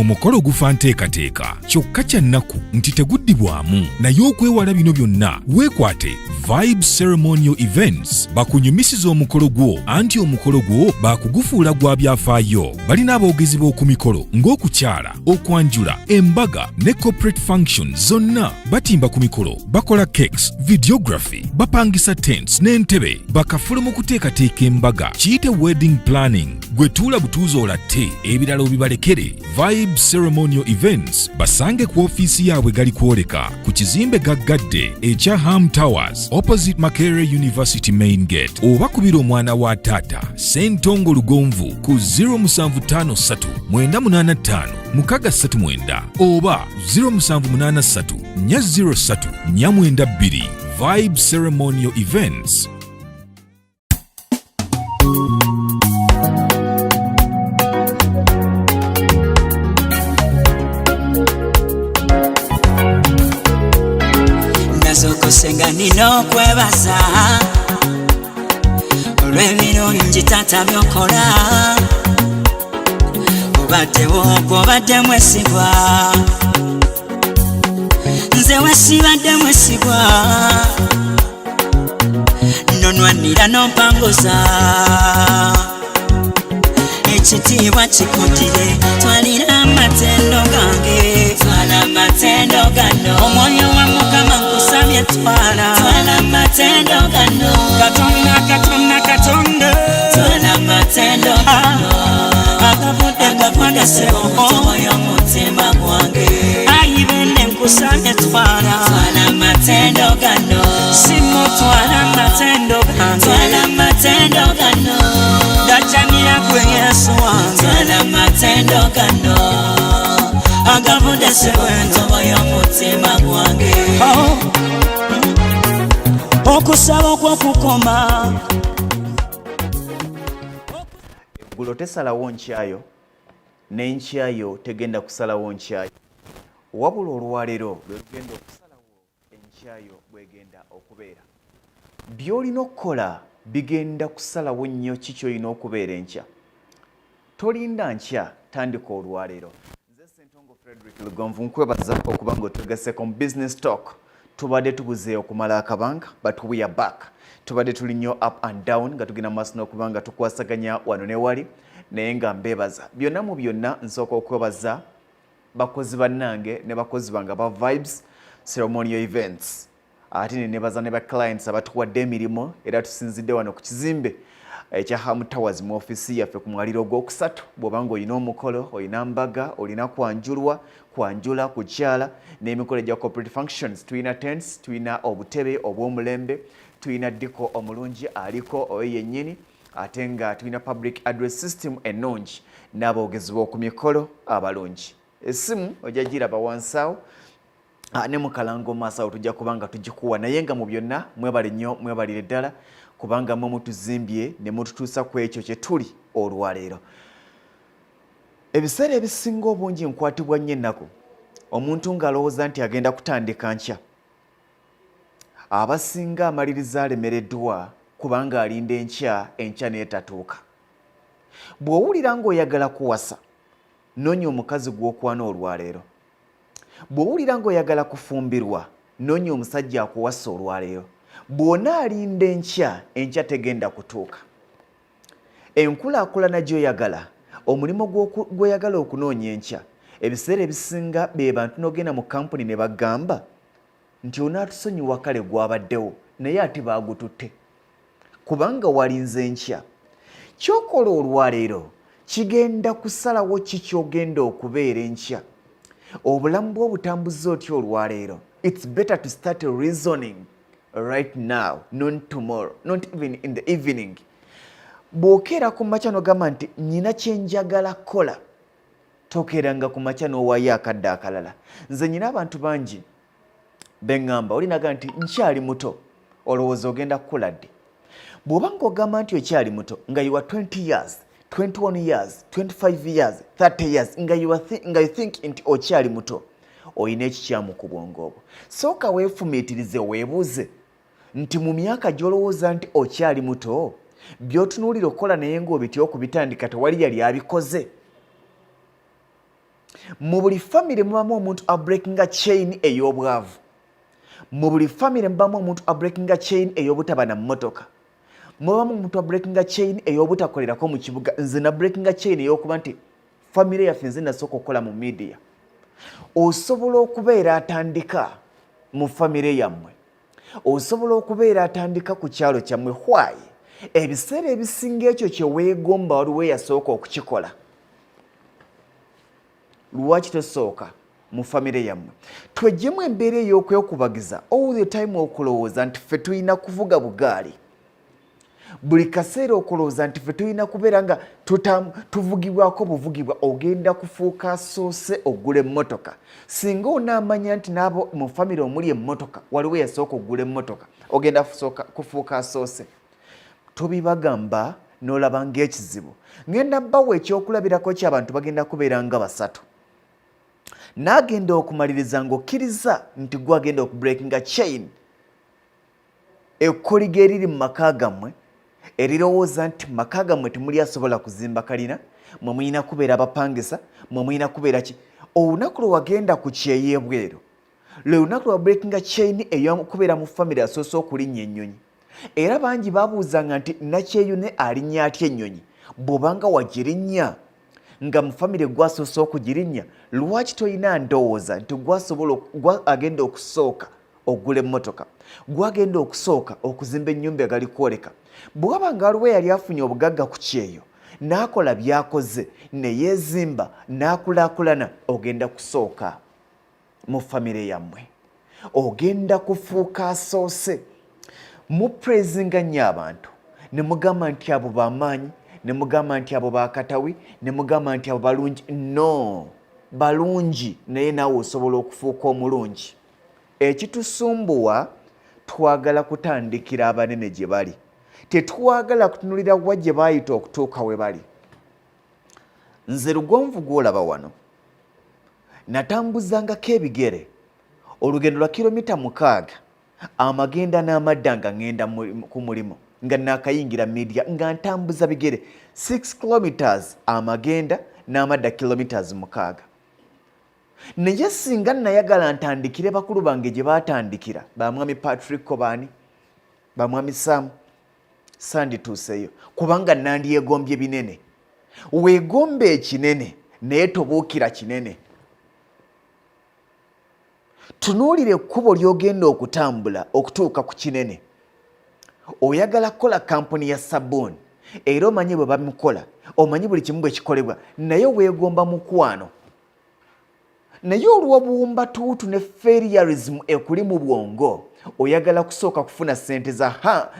omukolo gufa nteekateeka kyokka kya nnaku nti teguddibwamu naye okwewala bino byonna weekwate Vibes Ceremonial Events bakunyumisiza omukolo gwo anti omukolo gwo baakugufuula gwa byafaayo. Balina aboogezi b'oku mikolo ng'okukyala, okwanjula, embaga ne corporate functions zonna. Batimba ku mikolo, bakola cakes, videography, bapangisa tents n'entebe, bakafulu mu kuteekateeka embaga. Kiyite wedding planning. Gwe tuula butuuzi olatte, ebirala obibalekere. Vibes Ceremonial Events basange ku ofiisi yaabwe gali kwoleka ku kizimbe gaggadde ekya Ham Towers opposite Makerere University Main Gate, oba kubira omwana wa Taata Ssentongo Lugonvu ku 0753 985 639 oba 0783 403 492. Vibes Ceremonial Events. Senga nino kwebaza olw'ebirungi Taata by'okola obadde mwesigwa nze wesibadde mwesigwa nonwanira n'ompanguza ekitiibwa kikutire twalira amatendo gange twala amatendo gano omwoyo wa Mukama nkusabye twala amatendo gano katonda twala amatendo gano agavudde sebo omwoyo mutima gwange ayibende nkusabye twala amatendo gano simo twala amatendo gano gachanira kwe Yesu wange twala amatendo gano agavudde sebo omwoyo mutima gwange okusaba okw'okukoma eggulo tesalawo nkyayo n'enkyayo tegenda kusalawo nkyayo wabula olwaleero lwe lugenda okusalawo enkyayo bwegenda okubeera. By'olina okukola bigenda kusalawo nnyo kiki olina okubeera enkya. Tolinda nkya, tandika olwaleero. Nze Ssentongo Lugonvu nkwebaza okuba ng'otugaseko mu Business Talk. Tubadde tubuze okumala akabanga but we are back. Tubadde tuli nnyo up and down nga tugenda maaso n'okuba nga tukwasaganya wano ne wali naye nga mbeebaza. Byonna mu byonna nsooka okwebaza bakozi bannange ne bakozi bange ba Vibes Ceremonial Events. Ate ne nebaza ne ba clients abatuwadde emirimu era tusinzidde wano ku kizimbe ekya Ham Towers mu office yaffe ku mwaliro ogwokusatu. Bw'oba ng'olina omukolo, olina mbaga, olina kwanjula, kukyala n'emikolo egya corporate functions. Tulina tents, tulina obutebe obw'omulembe, tulina diko omulungi aliko oyo yennyini, ate nga tulina public address system ennungi n'aboogezi b'oku mikolo abalungi. Essimu ojja giraba wansi awo ne mu kalango maaso awo tujja kubanga tugikuwa naye nga mu byonna mwebale nnyo mwebalire ddala kubanga mwe mutuzimbye ne mututuusa ku ekyo kye tuli olwaleero. Ebiseera ebisinga obungi nkwatibwa nnyo ennaku omuntu ng'alowooza nti agenda kutandika nkya. Abasinga amaliriza alemereddwa kubanga alinda enkya n'etatuuka. Bw'owulira ng'oyagala kuwasa, noonya omukazi gw'okwana olwaleero. Bw'owulira ng'oyagala kufumbirwa, noonya omusajja akuwasa olwaleero. Bw'ona alinda enkya tegenda kutuuka. Enkulaakulana gy'oyagala, omulimo gw'oyagala okunoonya enkya, ebiseera ebisinga be bantu n'ogenda mu kampuni ne bagamba nti onaatusonyiwa kale gwabaddewo naye ate baagututte kubanga walinze enkya. Ky'okola olwaleero kigenda kusalawo ki ky'ogenda okubeera enkya. Obulamu bw'obutambuza otyo olwaleero. It's better to start reasoning right now, not tomorrow, not even in the evening. Bw'okeera ku makya n'ogamba nti nnyina kye njagala kola, tokeeranga ku makya n'owaayo akadde akalala. Nze nnyina abantu bangi beŋŋamba olinaga nti nkyali muto, olowooza ogenda kukola ddi. Bw'oba ng'ogamba nti okyali muto nga you are 20 years, 21 years, 25 years, 30 years, nga you think nti okyali muto, olina ekikyamu ku bwongo obwo. Sooka weefumiitirize weebuuze nti mu myaka gy'olowooza nti okyali muto, by'otunuulira okukola naye ng'obitya okubitandika tewali yali abikoze. mu buli famire mubamu omuntu abreakinga chain ey'obwavu, mu buli famire mubamu omuntu abreakinga chain ey'obutaba na mmotoka, mubamu omuntu abreakinga chain ey'obutakolerako mu kibuga. Nze na breakinga chain ey'okuba nti famire yaffe nze nasooka okukola mu media. Osobola okubeera atandika mu famire yammwe, osobola okubeera atandika ku kyalo kyammwe. Why? Ebiseera ebisinga ekyo kye weegomba waliwo eyasooka okukikola. Lwaki tosooka mu famire yammwe? Tweggyemu embeera ey'okwekubagiza all the time okulowooza nti ffe tulina kuvuga bugaali. Buli kaseera okulowooza nti ffe tulina kubeera nga tuvugibwako buvugibwa. Ogenda kufuuka asoose ogula emmotoka. Singa onaamanya nti n'abo mu famire omuli emmotoka waliwo eyasooka ogula emmotoka, ogenda kufuuka asoose. Tobibagamba n'olaba ng'ekizibu. Ngenda bbawo ekyokulabirako ky'abantu bagenda kubeera nga 3. N'agenda okumaliriza ng'okkiriza nti gwe agenda okubreakinga chain ekkoliga eriri mu maka gammwe erirowooza nti maka gammwe temuli asobola kuzimba kalina, mwe mulina kubeera abapangisa, mwe mulina kubeera ki. Olunaku lwe wagenda ku kyeyo ebweru, lwe lunaku lwa breakinga chain ey'okubeera mu famire asoose okulinnya ennyonyi. Era bangi babuuzanga nti nakyeyune alinnya atya ennyonyi? Bw'obanga wagirinnya nga mu famire gwasoose okugirinnya, lwaki tolina ndowooza nti gwa agenda okusooka ogula emmotoka, gwagenda okusooka okuzimba ennyumba egali kwoleka? Bw'aba nga waliwo yali afunye obugagga ku kyeyo n'akola by'akoze ne yeezimba n'akulaakulana, ogenda kusooka mu famire yammwe, ogenda kufuuka asoose. Muprezinga nnyo abantu ne mugamba nti abo b'amaanyi, ne mugamba nti abo bakatawi, ne mugamba nti abo balungi. No, balungi naye naawe osobola okufuuka omulungi. Ekitusumbuwa, twagala kutandikira abanene gye bali, tetwagala kutunulira wa gye baayita okutuuka we bali. Nze Lugonvu gw'olaba wano natambuzangako ebigere olugendo lwa kilomita 6 amagenda n'amadda nga ngenda ku mulimu, nga naakayingira media nga ntambuza bigere 6 kilometers amagenda n'amadda kilometers 6. Naye singa nayagala ntandikire bakulu bange gye baatandikira, bamwami Patrick Kobaani, bamwami Sam, sandituuseyo, kubanga nandyegombye binene. Weegomba ekinene naye tobuukira kinene. Tunuulire ekkubo ly'ogenda okutambula okutuuka ku kinene. Oyagala kukola kampuni ya sabbuuni era omanyi bwe bamukola, omanyi buli kimu bwe kikolebwa, naye weegomba mukwano. Naye olw'obuwumba tuutu ne fairyism ekuli mu bwongo, oyagala kusooka kufuna ssente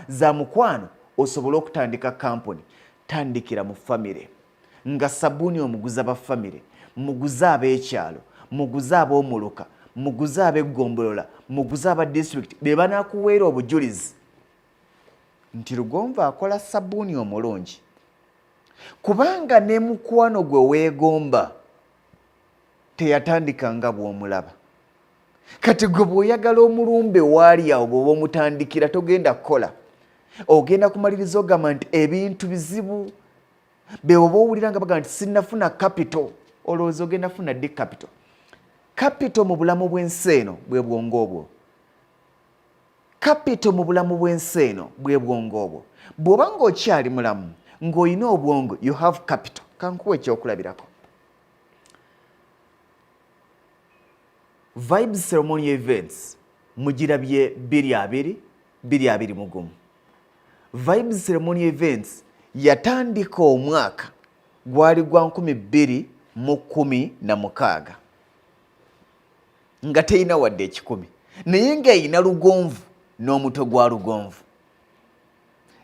za mukwano osobole okutandika kampuni. Tandikira mu famire. Nga sabbuuni omuguza ba famire, muguze ab'ekyalo, muguze ab'omuluka, muguze ab'eggombolola, muguze aba district, be banaakuweera obujulizi nti Lugonvu akola sabbuuni omulungi. Kubanga ne mukwano gwe weegomba teyatandikanga bw'omulaba. Kati gwe bw'oyagala omulumbe waali awo bw'oba omutandikira togenda kukola. Ogenda kumaliriza ogamba nti ebintu bizibu. Be oba owulira nga baga nti sinnafuna capital, olowooza ogenda funa ddi capital? Capital mu bulamu bw'ensi eno bwe bwongo obwo. Capital mu bulamu bw'ensi eno bwe bwongo obwo. Bw'oba ng'okyali mulamu ng'olina obwongo, you have capital. Kankuwa ekyokulabirako. Vibes Ceremonial Events mugirabye 2021. Vibes Ceremonial Events yatandika omwaka gwali gwa 2016 nga teyina wadde 10, naye ng'eyina Lugonvu n'omutwe gwa Lugonvu.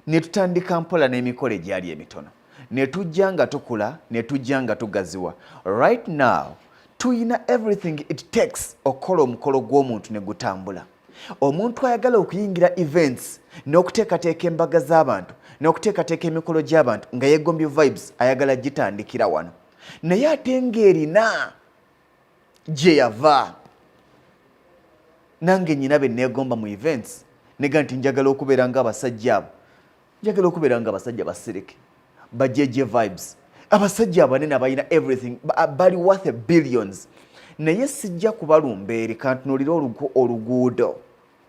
Ne tutandika mpola n'emikolo egyali emitono, ne tujja nga tukula, ne tujja nga tugaziwa. Right now tuyina everything it takes okukola omukolo gw'omuntu ne gutambula. Omuntu ayagala okuyingira events n'okuteekateeka embaga z'abantu n'okuteekateeka emikolo gy'abantu nga yeegombye Vibes ayagala gitandikira wano, naye ate ng'erina gye yava. Nange nnyina be neegomba mu events nega nti njagala okubeera ng'abasajja abo, njagala okubeera ng'abasajja basirike bajeje Vibes. abasajja abanene abalina everything bali worth billions naye sijja kubalumba eri kantunuulira oluguudo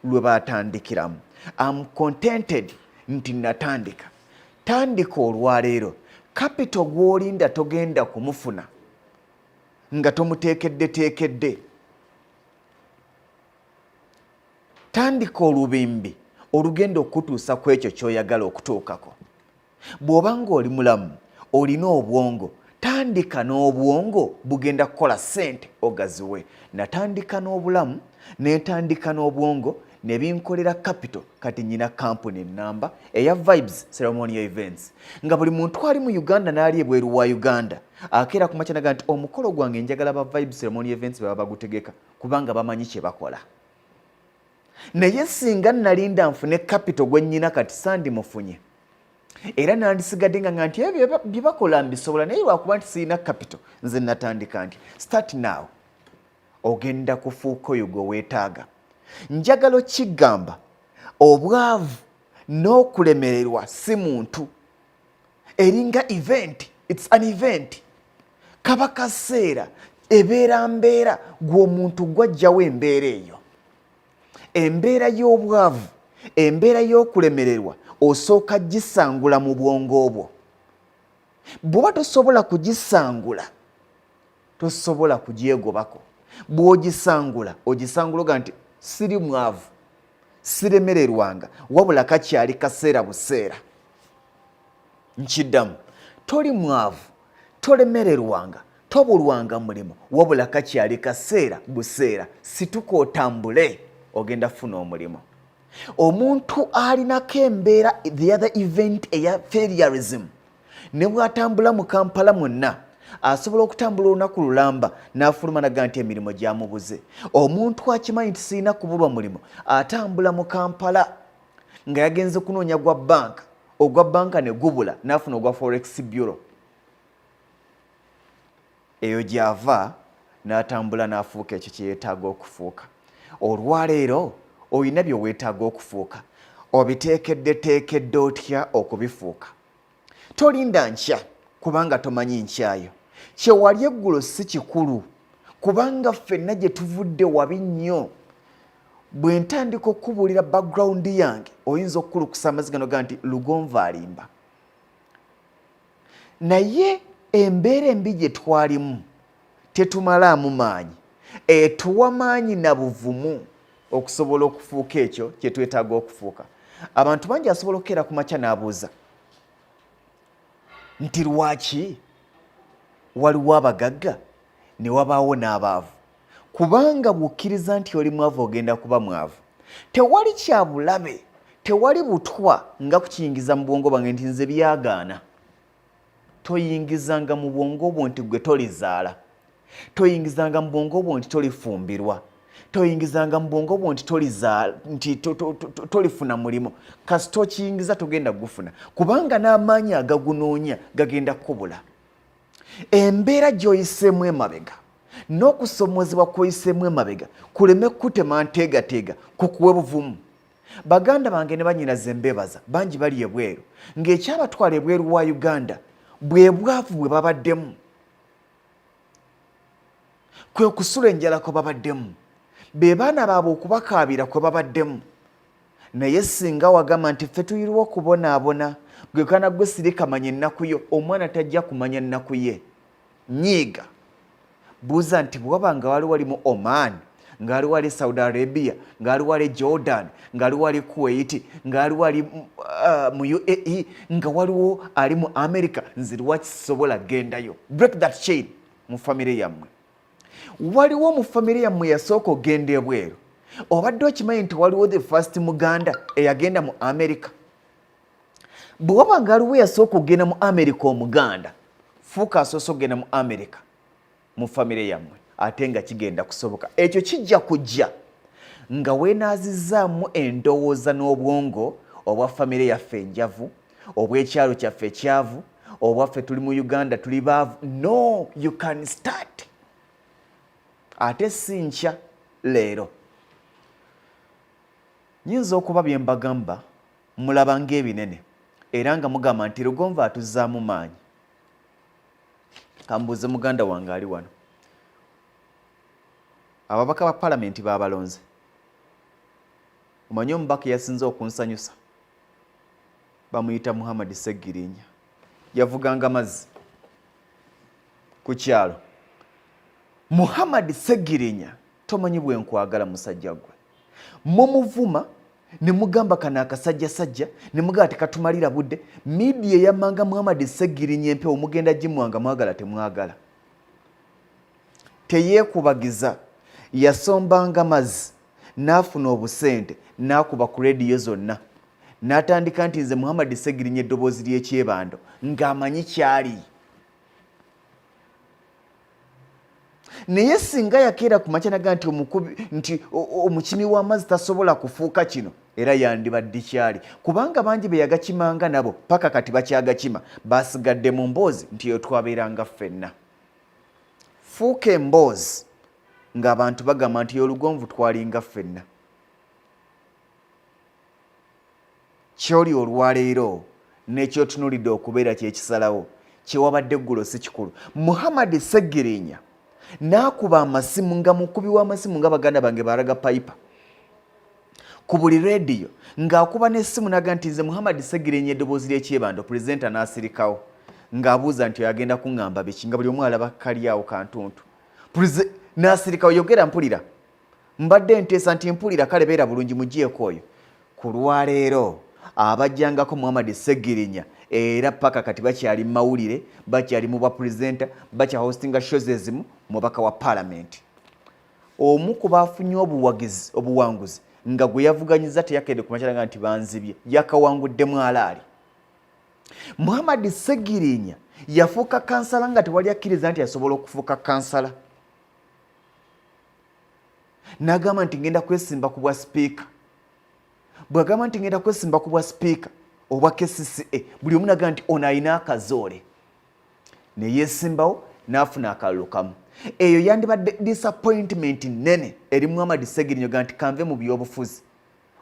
lwe batandikiramu. I'm contented nti natandika. Tandika olwaleero capital gw'olinda togenda kumufuna nga tomuteekedde. Tandika olubimbi olugenda okutuusa ku ekyo ky'oyagala okutuukako. Bw'oba ng'oli mulamu olina obwongo, tandika n'obwongo bugenda kukola ssente ogaziwe. Natandika n'obulamu netandika n'obwongo ne binkolera capital kati nyina kampuni ennamba eya Vibes Ceremonial Events nga buli muntu ali mu Uganda n'ali ebweru wa Uganda akeera ku makya naga nti omukolo gwange njagala ba Vibes Ceremonial Events baba bagutegeka kubanga bamanyi kye bakola. Naye singa nalinda nfune capital gwe nnyina kati sandi mufunye era nandisigadde nga nti ebyo bye bakola mbisobola naye lwakuba nti sirina capital nze natandika nti start now ogenda kufuuka oyo gwe weetaaga. Njagala okigamba obwavu n'okulemererwa si muntu eringa event. It's an event. Kaba kaseera ebeera mbeera gw'omuntu gwajjawo embeera eyo. Embeera y'obwavu, embeera y'okulemererwa osooka gisangula mu bwongo obwo. Bw'oba tosobola kugisangula tosobola kugyegobako. Bw'ogisangula ogisangula nti siri mwavu siremererwanga wabula kakyali kaseera buseera. Nkiddamu toli mwavu tolemererwanga tobulwanga mulimo wabula kakyali kaseera buseera situka otambule ogenda funa omulimo. Omuntu alinako embeera the other event eya failureism ne bw'atambula mu Kampala mwonna asobola okutambula olunaku lulamba n'afuluma naga nti emirimu gyamubuze. Omuntu akimanyi nti sirina kubulwa mulimo atambula mu Kampala nga yagenze kunoonya gwa banka ogwa banka ne gubula n'afuna ogwa Forex Bureau. Eyo gy'ava n'atambula n'afuuka ekyo kye yeetaaga okufuuka. Olwaleero olina bye weetaaga okufuuka obiteekedde otya okubifuuka. Tolinda nkya kubanga tomanyi nkyayo. Kyewali eggulo si kikulu kubanga ffenna gye tuvudde wabi nnyo. Bwe ntandika okubuulira background yange oyinza okukulukusa amazzi gano ga nti Lugonvu alimba. Naye embeera embi gye twalimu tetumalaamu maanyi etuwa maanyi na buvumu okusobola okufuuka ekyo kye twetaaga okufuuka. Abantu bangi asobola okukeera ku makya n'abuuza nti lwaki waliwo abagagga ne wabaawo n'abaavu? Kubanga bw'okkiriza nti oli mwavu ogenda kuba mwavu. Tewali kyabulabe, tewali butwa nga kukiyingiza mu bwongo bwange nti nze byagaana. Toyingizanga mu bwongo bwo nti gwe tolizaala. Toyingizanga mu bwongo bwo nti tolifumbirwa. Toyingizanga mu bwongo bwo nti tolifuna mulimo. Kasi tokiyingiza togenda gufuna kubanga n'amaanyi agagunoonya gagenda kukubula. Embeera gy'oyiseemu emabega n'okusomozebwa kw'oyiseemu emabega kuleme kutema nteegateega kukuwe buvumu. Baganda bange ne bannyinaze mbebaza bangi bali ebweru ng'ekyabatwala ebweru wa Uganda bwe bwavu bwe babaddemu, kwe kusula enjala kwe babaddemu, be baana baabwe okubakaabira kwe babaddemu. Naye singa wagamba nti ffe tuyiriwo okubonaabona gwe kana gwe sirikamanya ennaku yo, omwana tajja kumanya ennaku ye. Nyiiga buuza nti bw'oba nga wali mu Oman, nga wali Saudi Arabia, nga wali Jordan, nga wali Kuwait, nga wali mu UAE, nga waliwo ali mu America, nze lwaki sisobola gendayo? Break that chain mu famire yammwe. Waliwo mu famire yammwe yasooka ogenda ebweru. Obadde okimanyi nti waliwo the first Muganda eyagenda mu America? Bw'oba nga waliwo yasooka ogenda mu America Omuganda, fuuka asoose ogenda mu America mu famire yammwe ate nga kigenda kusoboka. Ekyo kijja kujja nga weenaazizaamu endowooza n'obwongo obwa famire yaffe enjavu, obw'ekyalo kyaffe ekyavu, obwaffe tuli mu Uganda tuli baavu. No, you can start. Ate si nkya leero. Nyinza okuba bye mbagamba mulaba ng'ebinene era nga mugamba nti Lugonvu atuzzaamu maanyi. kambuze muganda wange ali wano ababaka ba palamenti babalonze omanyi omubaka yasinze okunsanyusa bamuyita Muhammad Segirinya yavuganga mazzi ku kyalo Muhammad Segirinya tomanyi bwe nkwagala musajja gwe mumuvuma ne mugamba kana akasajja ne mugamba tekatumalira budde media yamanga Muhammad Segirinya empewo mugenda gimwanga mwagala temwagala teyekubagiza yasombanga mazzi n'afuna obusente n'akuba ku rediyo zonna n'atandika nti nze Muhammad Segirinya eddoboozi ly'ekyebando ng'amanyi kyali naye singa yakeera ku makya naga nti omukimi w'amazzi tasobola kufuuka kino era yandibadde kyali kubanga bangi be yagakimanga nabo paka kati bakyagakima basigadde mu mboozi nti eyo twabeeranga ffenna fuuka emboozi ng'abantu bagamba nti Lugonvu twalinga ffenna kyoli olwaleero n'ekyotunulidde okubeera kyekisalawo kyewabadde eggulo si kikulu Muhammad Segirinya n'akuba amasimu nga mukubi w'amasimu nga baganda bange baraga payipa ku buli rediyo ng'akuba n'essimu naga nti nze Muhammad Segirinya eddoboozi ly'ekyebando pulezidenta n'asirikawo ng'abuuza nti agenda kuŋŋamba biki nga buli omu alaba kali awo kantuntu n'asirikawo yogera mpulira mbadde nteesa nti mpulira kale beera bulungi mugyeko oyo ku lwaleero abajjangako Muhammad Segirinya era paka kati bakyali mu mawulire bakyali mu bwapulezidenta bakyahostinga shows ezimu mubaka wa palamenti omu ku baafunye obuwanguzi nga gwe yavuganyiza teyakedde ku makyalaga nti banzibye yakawanguddemu alaali Muhammad Segirinya yafuuka kansala nga tewali akkiriza nti yasobola okufuuka kansala n'agamba nti ngenda kwesimba ku bwa sipiika bw'agamba nti ngenda kwesimba ku bwa sipiika obwa KCCA buli omu naga nti ono alina akazoole ne yeesimbawo n'afuna akalulu kamu eyo yandibadde disappointment nene eri Muhammad Segirinya ga nti kanve mu byobufuzi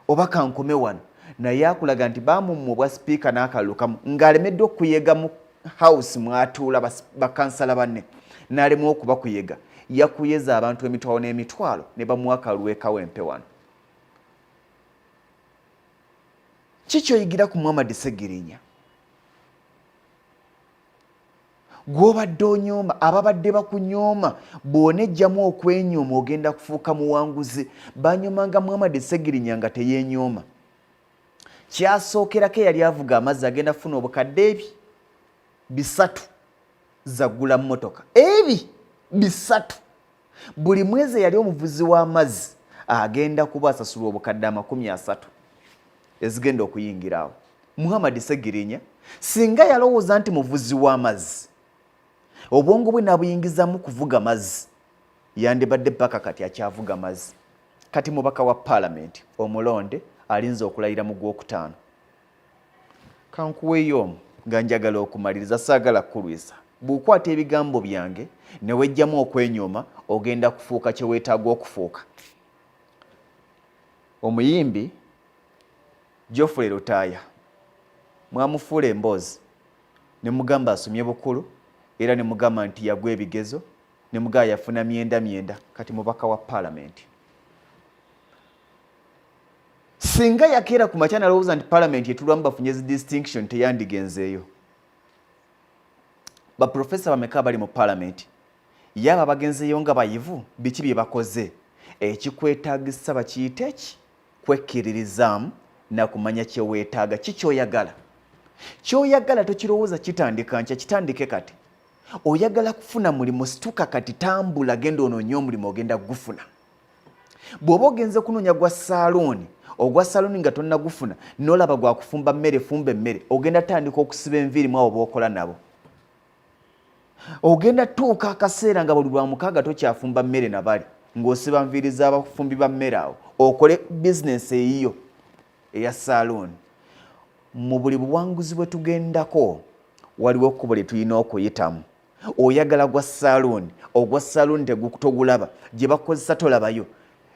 oba kankome wano naye akulaga nti bamumma obwa sipiika n'akalulu kamu ng'alemeddwe okuyega mu house mwatuula bakansala banne n'alemwa okuba kuyega yakuyeza abantu emitwalo n'emitwalo ne bamuwa akalulu ekawempe wano kikyoyigira ku Muhammad Segirinya gw'obadde onyooma ababadde bakunyooma bw'onejjamu okwenyooma ogenda kufuuka muwanguzi banyomanga Muhammad Segirinya nga teyeenyooma kyasookerako eyali avuga amazzi agenda kufuna obukadde 3 zaggula mmotoka 3 buli mwezi yali omuvuzi w'amazzi agenda kuba asasulwa obukadde 30 ezigenda okuyingirawo Muhammad Segirinya singa yalowooza nti muvuzi w'amazzi obwongo bwe nabuyingizamu kuvuga mazzi yandibadde paka kati akyavuga mazzi kati mubaka wa palamenti omulonde alinze okulayira mu Gwokutaano kankuweeyo omu nga njagala okumaliriza saagala kukulwisa bw'okwata ebigambo byange ne wejjamu okwenyooma ogenda kufuuka kye weetaaga okufuuka omuyimbi Geoffrey Lutaaya mwamufuula emboozi ne mugamba asomye bukulu era ne mugamba nti yagwa ebigezo ne mugamba yafuna myenda kati mubaka wa palamenti singa yakeera ku makya nalowooza nti palamenti etulwamu bafunye zi distinction teyandigenzeeyo baprofesa bameka bali mu palamenti yaba bagenzeeyo nga bayivu biki bye bakoze ekikwetaagisa bakiyita eki kwekkiririzaamu nakumanya kyeweetaaga kyoyagala tokirowooza kitandika nkya kitandike kati oyagala kufuna mulimu situka kati tambula genda onoonye omulimu ogenda gufuna bw'oba ogenze kunoonya gwa saalooni ogwa saalooni nga tonnagufuna n'olaba gwa kufumba mmere fumba emmere ogenda tandika okusiba enviiri mu abo b'okola nabo ogenda tuuka akaseera nga buli lwa mukaaga tokyafumba mmere nabali ng'osiba nviiri z'abafumbi ba mmere awo okole bizinesi eyiyo eya saalooni mu buli buwanguzi bwe tugendako waliwo ekkubo lye tulina okuyitamu oyagala gwa saalooni ogwa saalooni togulaba gye bakozesa tolabayo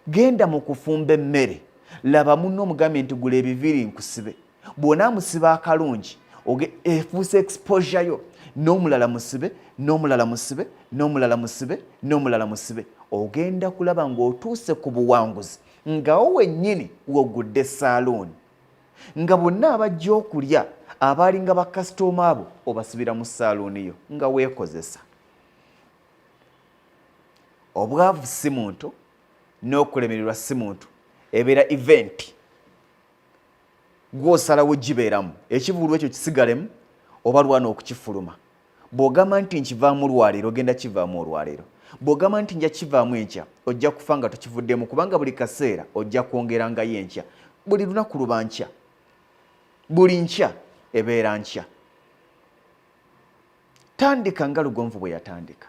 genda mu kufumba emmere laba munno omugambye nti gula ebiviiri nkusibe bw'onaamusiba akalungi efuuse exposure yo n'omulala musibe n'omulala musibe n'omulala musibe n'omulala musibe ogenda kulaba ng'otuuse ku buwanguzi ngawo wennyini wogudde salooni nga bonna abajja okulya abaalinga bakasitoma abo obasibira mu salooni yo nga weekozesa. Obwavu si muntu n'okulemererwa si muntu ebeera eventi gw'osalawo gibeeramu ekivulu ekyo kisigalemu oba lwana okukifuluma. Bw'ogamba nti nkivaamu olwaleero ogenda kivaamu olwaleero, bw'ogamba nti nja kivaamu enkya ojja kufa nga tokivuddemu kubanga buli kaseera ojja kwongerangayo enkya. Buli lunaku luba nkya, buli nkya ebeera nkya. Tandika nga Lugonvu bwe yatandika,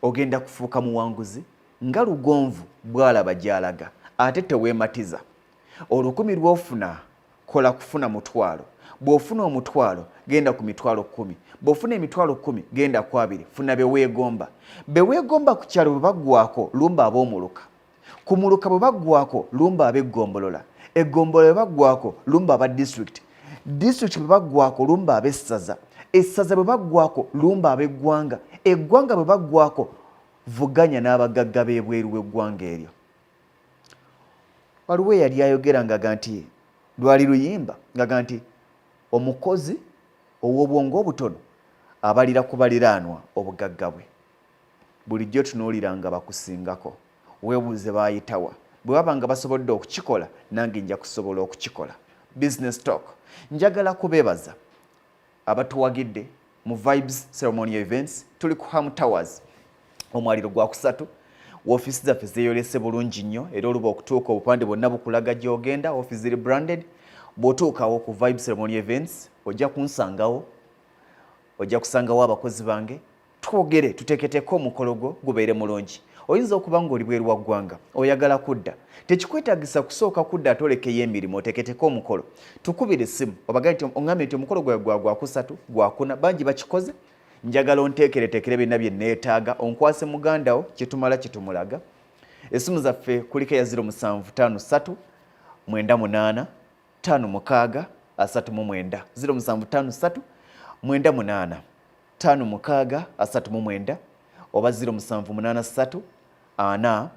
ogenda kufuuka muwanguzi nga Lugonvu bw'alaba gy'alaga. Ate teweematiza, 10,000 lw'ofuna kola kufuna 1,000. Bw'ofuna 1,000 genda ku 10,000. Bw'ofuna 10,000 genda ku 2 funa be weegomba. Be weegomba ku kyalo bwe baggwako lumba ab'omuluka, ku muluka bwe baggwako lumba ab'eggombolola, eggombolola bwe baggwako lumba aba disitulikiti, disitulikiti bwe baggwako lumba ab'essaza, essaza bwe baggwako lumba ab'eggwanga, eggwanga bwe baggwako vuganya n'abagagga b'ebweru w'eggwanga eryo. Waliwo eyali ayogera ngaga nti lwali luyimba ngaga nti omukozi ow'obwongo obutono abalira ku baliraanwa obugagga bwe. Bulijjo tunuulira nga bakusingako, weebuuze baayitawa. Bwe baba nga basobodde okukikola nange nja kusobola okukikola. Business talk. Njagala kubeebaza abatuwagidde mu Vibes Ceremonial Events. Tuli ku Ham Towers, omwaliro gwa kusatu. Woofiisi zaffe zeeyolese bulungi nnyo era oluba okutuuka obupande bwonna bukulaga gy'ogenda, woofiisi ziri branded. Bw'otuukawo ku Vibes Ceremonial Events ojja kunsangawo, ojja kusangawo abakozi bange, twogere tuteeketeeko omukolo gwo gubeere mulungi. Oyinza okuba ng'oli bweru wa ggwanga oyagala kudda, tekikwetaagisa kusooka kudda ate olekeyo emirimu oteeketeeko omukolo. Tukubire essimu obagambe nti oŋŋambye nti omukolo gwa kusatu gwa kuna bangi bakikoze, njagala onteekereteekere byonna bye neetaaga, onkwase mugandawo kitumala kitumulaga. Essimu zaffe kuliko eya 0753 98 56 39, 0753 98 56 39 oba 0783 4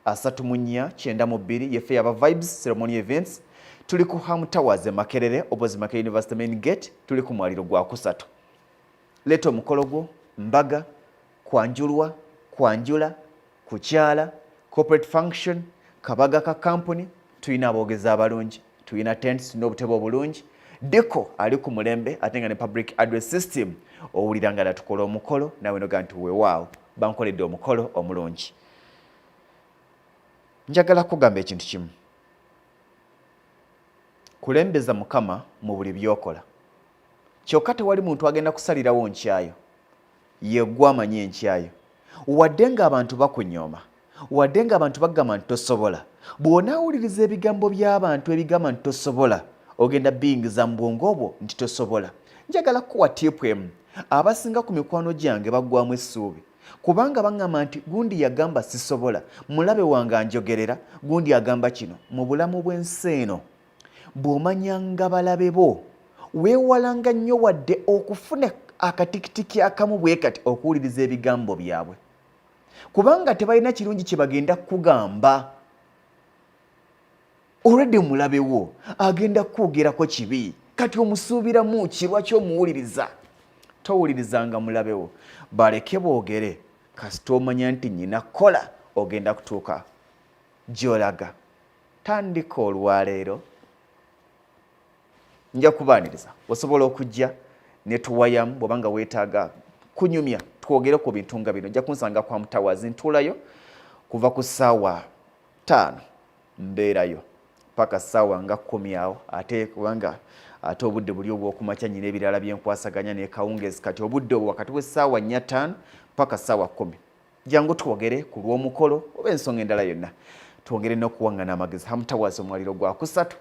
34 92 yeffe yaba Vibes Ceremonial Events. Tuli ku Ham Towers Makerere opposite Makerere University Main Gate. Tuli ku mwaliro gwa kusatu. Leeta omukolo gwo, mbaga, kwanjulwa, kwanjula, kukyala, corporate function, kabaga ka company. Tuyina aboogezi abalungi, tuyina tents n'obutebe obulungi. Deko ali ku mulembe ate nga ne public address system owulira nga natukola omukolo nawe noga nti weewaawo bankoledde omukolo omulungi. Njagala kugamba ekintu kimu, kulembeza Mukama mu buli by'okola. Kyokka tewali muntu agenda kusalirawo nkyayo, yeggwe amanyi enkyayo. Wadde nga abantu bakunyooma, wadde nga abantu bagamba nti tosobola, bw'onaawuliriza ebigambo by'abantu ebigamba nti tosobola, ogenda biyingiza mu bwongo obwo nti tosobola. Njagala kuwa tiipu emu, abasinga ku mikwano gyange baggwamu essuubi kubanga baŋŋamba nti gundi yagamba sisobola, mulabe wange anjogerera, gundi agamba kino. Mu bulamu bw'ensi eno bw'omanyanga balabe bo weewalanga nnyo wadde okufuna akatikitiki akamu bwe kati okuwuliriza ebigambo byabwe kubanga tebalina kirungi kye bagenda kukugamba. Olwedde mulabe wo agenda kukwogerako kibi, kati omusuubiramu ki? Lwaki omuwuliriza? Towulirizanga mulabe wo, baleke boogere kasita omanya nti nnyina kola ogenda kutuuka gy'olaga. Tandika olwaleero, nja kubaaniriza osobola okujja ne tuwayamu bw'obanga weetaaga kunyumya twogere ku bintu nga bino. Nja kunsanga kwa Mutawazi, ntuulayo kuva ku ssaawa 5 mbeerayo paka ssaawa nga 10 awo, ate kubanga ate obudde buli obw'okumakya nyina ebirala byenkwasaganya ne kawungeezi, kati obudde obwo wakati w'essaawa 4 paka ssaawa 10. Jangu twogere ku lw'omukolo oba ensonga endala yonna, twongere n'okuwaŋŋana amagezi. Hamutawazi omwaliro gwa kusatu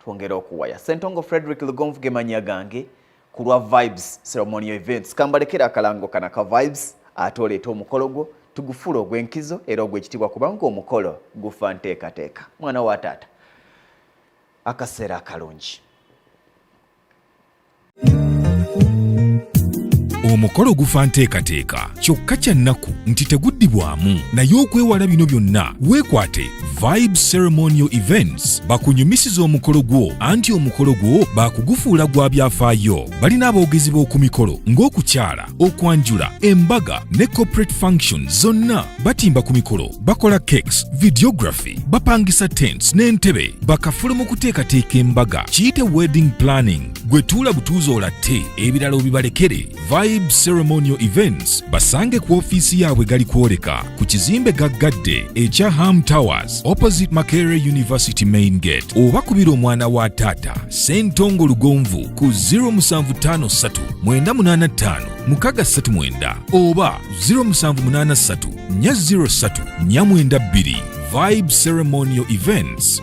twongere okuwaya. Ssentongo Frederick Lugonvu ge mannya gange ku lwa Vibes Ceremonial Events. Kambalekera akalango kana ka Vibes ate oleeta omukolo gwo tugufuula ogw'enkizo era ogw'ekitiibwa kubanga omukolo gufa nteekateeka. Mwana wa taata, akaseera akalungi. omukolo gufa nteekateeka kyokka kya nnaku nti teguddibwamu naye okwewala bino byonna weekwate Vibe Ceremonial Events bakunyumisiza omukolo gwo anti omukolo gwo baakugufuula gwa byafaayo. Balina aboogezi b'oku mikolo ng'okukyala, okwanjula, embaga ne corporate functions zonna. Batimba ku mikolo, bakola cakes, videography, bapangisa tents n'entebe, bakafula mu kuteekateeka embaga. Kiyite wedding planning. Gwe tuula butuuzi olatte, ebirala obibalekere. Vibe Ceremonial Events basange ku ofiisi yaabwe gali kwoleka ku kizimbe gaggadde ekya Ham Towers opposite Makerere University Main Gate, oba kubira omwana wa Taata Ssentongo Lugonvu ku 0753 985 639 oba 0783 403 492. Vibe Ceremonial Events